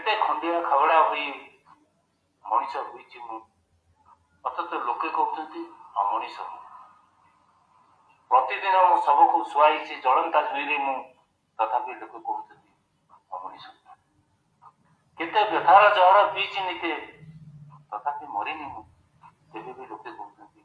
କେତେ ଖଣ୍ଡିଆ ଖାବଡ଼ା ହୋଇ ମଣିଷ ହୋଇଛି ମୁଁ, ଅଥଚ ଲୋକେ କହୁଛନ୍ତି ଅମଣିଷ। ପ୍ରତିଦିନ ମୋ ଶବକୁ ଶୁଆଇଛି ଜଳନ୍ତା ଜୁଇରେ ମୁଁ, ତଥାପି ଲୋକେ କହୁଛନ୍ତି ଅମଣିଷ। କେତେ ବ୍ୟଥାର ଜହର ପିଇଛି ନିତେ, ତଥାପି ମରିନି ମୁଁ, ତେବେ ବି ଲୋକେ କହୁଛନ୍ତି